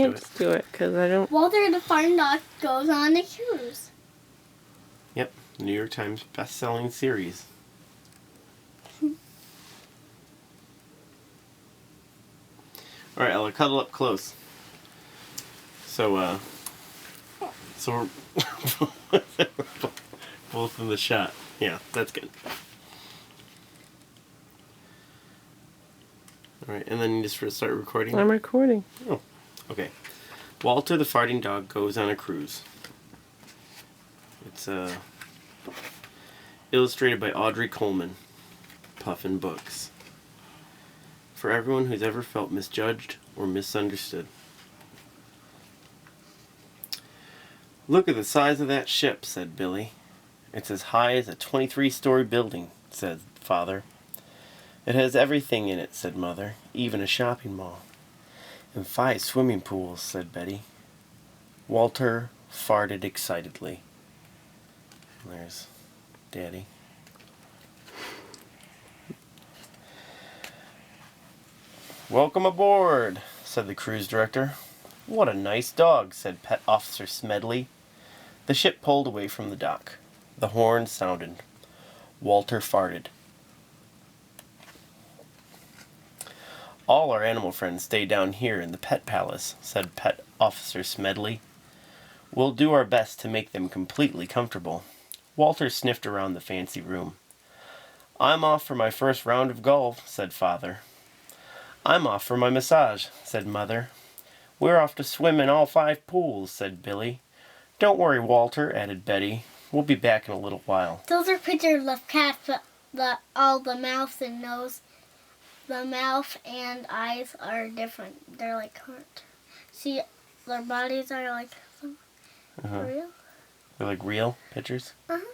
can't just do it because I don't. Walter the farm dog goes on a cruise. Yep, New York Times best-selling series. All right, Ella, cuddle up close. So we're both in the shot. Yeah, that's good. All right, and then you just start recording. I'm recording. Oh, okay. Walter the farting dog goes on a cruise. It's illustrated by Audrey Coleman, Puffin Books. For everyone who's ever felt misjudged or misunderstood. Look at the size of that ship, said Billy. It's as high as a 23-story building, said Father. It has everything in it, said Mother, even a shopping mall. And 5 swimming pools, said Betty. Walter farted excitedly. There's Daddy. Welcome aboard, said the cruise director. What a nice dog, said Pet Officer Smedley. The ship pulled away from the dock. The horn sounded. Walter farted. All our animal friends stay down here in the Pet Palace, said Pet Officer Smedley. We'll do our best to make them completely comfortable. Walter sniffed around the fancy room. I'm off for my first round of golf, said Father. I'm off for my massage, said Mother. We're off to swim in all 5 pools, said Billy. Don't worry, Walter, added Betty. We'll be back in a little while. Those are pictures of cats, but all the mouth and nose, the mouth and eyes are different. They're like hurt. See, their bodies are like real. They're like real pictures? Uh-huh.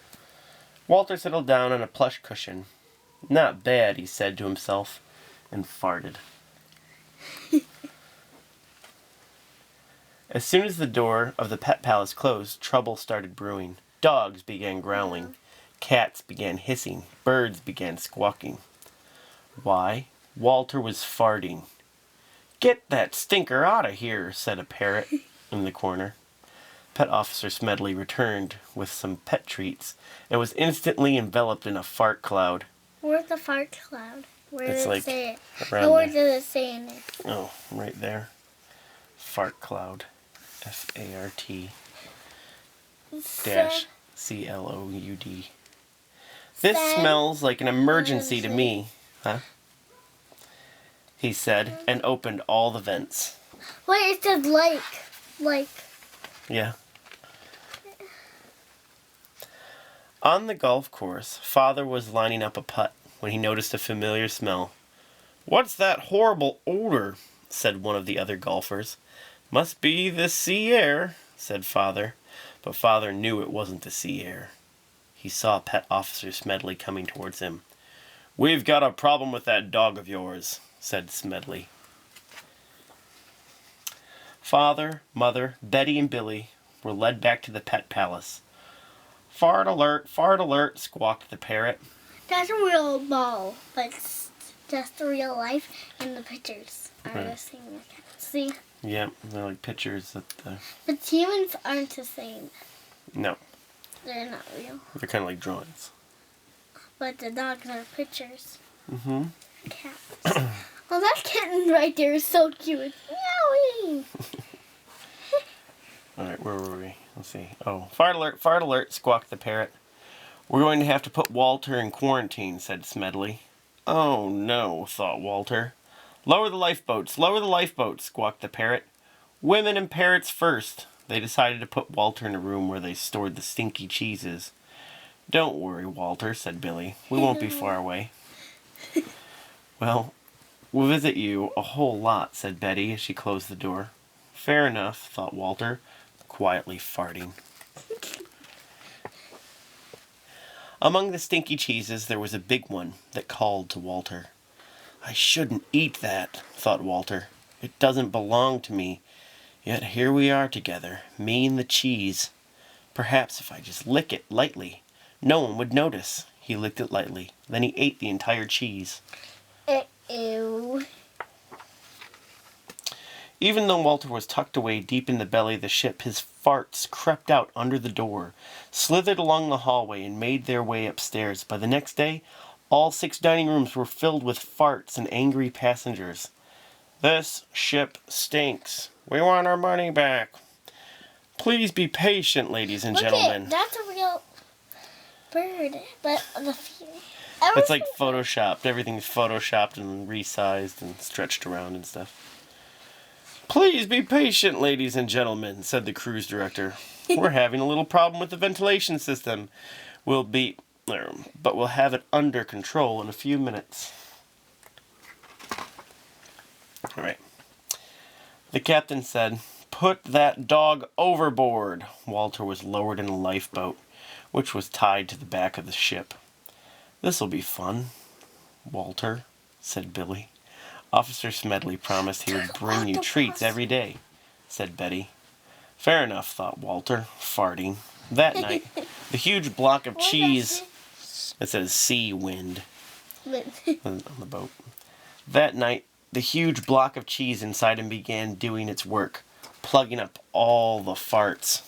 Walter settled down on a plush cushion. Not bad, he said to himself, and farted. As soon as the door of the Pet Palace closed, trouble started brewing. Dogs began growling. Cats began hissing. Birds began squawking. Why? Walter was farting. Get that stinker out of here, said a parrot in the corner. Pet Officer Smedley returned with some pet treats and was instantly enveloped in a fart cloud. Where's the fart cloud? Where It's did like it say it? around Where there. did it say in it? Oh, right there. Fart cloud. F-A-R-T dash C-L-O-U-D. This smells like an emergency to me. Huh? He said, and opened all the vents. Wait, it says like. Yeah. On the golf course, Father was lining up a putt when he noticed a familiar smell. What's that horrible odor? Said one of the other golfers. Must be the sea air, said Father. But Father knew it wasn't the sea air. He saw Pet Officer Smedley coming towards him. We've got a problem with that dog of yours, said Smedley. Father, Mother, Betty, and Billy were led back to the Pet Palace. Fart alert, squawked the parrot. That's a real ball, but it's just real life, and the pictures are the same. See? Yeah, they're like pictures that But humans aren't the same. No. They're not real. They're kind of like drawings. But the dogs are pictures. Mm-hmm. Cats. Well, that kitten right there is so cute. Meowing. Alright, where were we? Let's see. Oh, fart alert, squawked the parrot. We're going to have to put Walter in quarantine, said Smedley. Oh no, thought Walter. Lower the lifeboats, squawked the parrot. Women and parrots first. They decided to put Walter in a room where they stored the stinky cheeses. Don't worry, Walter, said Billy. We won't be far away. Well, we'll visit you a whole lot, said Betty as she closed the door. Fair enough, thought Walter, quietly farting. Among the stinky cheeses, there was a big one that called to Walter. I shouldn't eat that, thought Walter. It doesn't belong to me. Yet here we are together, me and the cheese. Perhaps if I just lick it lightly, no one would notice. He licked it lightly. Then he ate the entire cheese. Ew. Even though Walter was tucked away deep in the belly of the ship, his farts crept out under the door, slithered along the hallway, and made their way upstairs. By the next day, all 6 dining rooms were filled with farts and angry passengers. "This ship stinks. We want our money back. Please be patient, ladies and gentlemen." That's a real bird, but It's like photoshopped. Everything's photoshopped and resized and stretched around and stuff. "Please be patient, ladies and gentlemen," said the cruise director. "We're having a little problem with the ventilation system. But we'll have it under control in a few minutes." All right. The captain said, "Put that dog overboard." Walter was lowered in a lifeboat, which was tied to the back of the ship. "This'll be fun, Walter," said Billy. "Officer Smedley promised he would bring you treats every day," said Betty. "Fair enough," thought Walter, farting. That night, the huge block of cheese, it says sea wind on the boat. That night, the huge block of cheese inside him began doing its work, plugging up all the farts.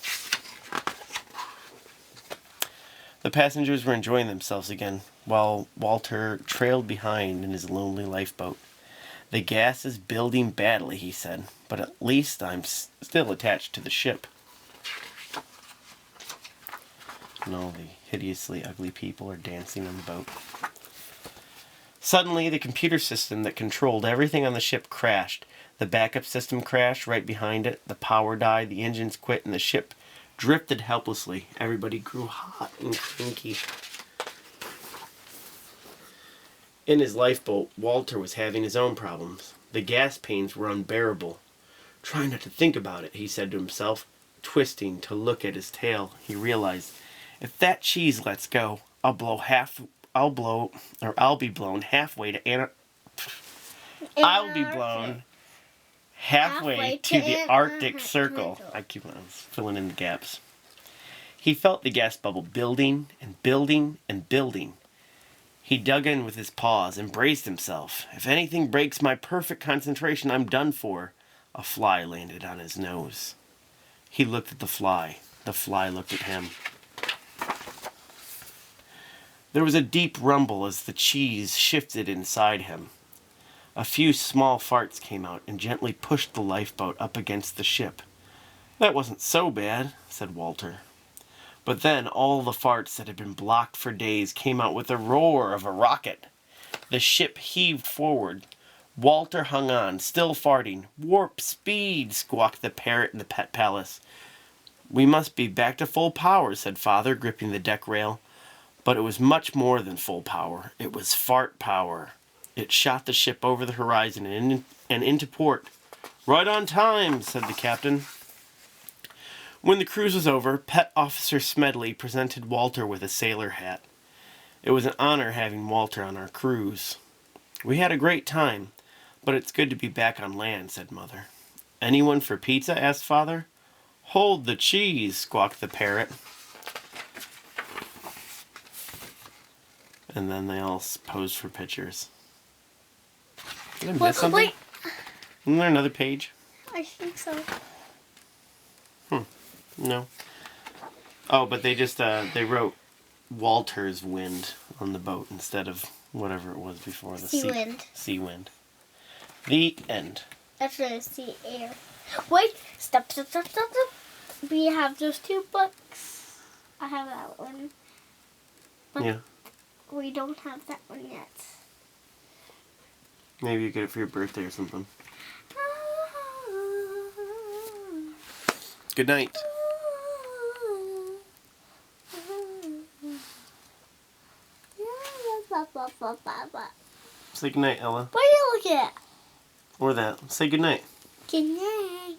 The passengers were enjoying themselves again, while Walter trailed behind in his lonely lifeboat. "The gas is building badly," he said, "but at least I'm still attached to the ship." And all the hideously ugly people are dancing on the boat. Suddenly, the computer system that controlled everything on the ship crashed. The backup system crashed right behind it. The power died, the engines quit, and the ship drifted helplessly. Everybody grew hot and cranky. In his lifeboat, Walter was having his own problems. The gas pains were unbearable. "Try not to think about it," he said to himself, twisting to look at his tail. He realized, "If that cheese lets go, I'll be blown halfway to I'll be blown halfway to the Arctic Circle." I was filling in the gaps. He felt the gas bubble building and building and building. He dug in with his paws and braced himself. "If anything breaks my perfect concentration, I'm done for." A fly landed on his nose. He looked at the fly. The fly looked at him. There was a deep rumble as the cheese shifted inside him. A few small farts came out and gently pushed the lifeboat up against the ship. "That wasn't so bad," said Walter. But then all the farts that had been blocked for days came out with the roar of a rocket. The ship heaved forward. Walter hung on, still farting. "Warp speed," squawked the parrot in the pet palace. "We must be back to full power," said Father, gripping the deck rail. But it was much more than full power. It was fart power. It shot the ship over the horizon and into port. "Right on time," said the captain. When the cruise was over, Pet Officer Smedley presented Walter with a sailor hat. It was an honor having Walter on our cruise. "We had a great time, but it's good to be back on land," said Mother. "Anyone for pizza?" asked Father. "Hold the cheese," squawked the parrot. And then they all posed for pictures. Did I miss something? Wait. Isn't there another page? I think so. No. Oh, but they just they wrote Walter's wind on the boat instead of whatever it was before. The Sea wind. Sea wind. The end. After the sea air. Wait. Stop. We have those 2 books. I have that one. But Yeah. we don't have that one yet. Maybe you get it for your birthday or something. Good night. Say good night, Ella. What are you looking at? Or that. Say good night. Good night.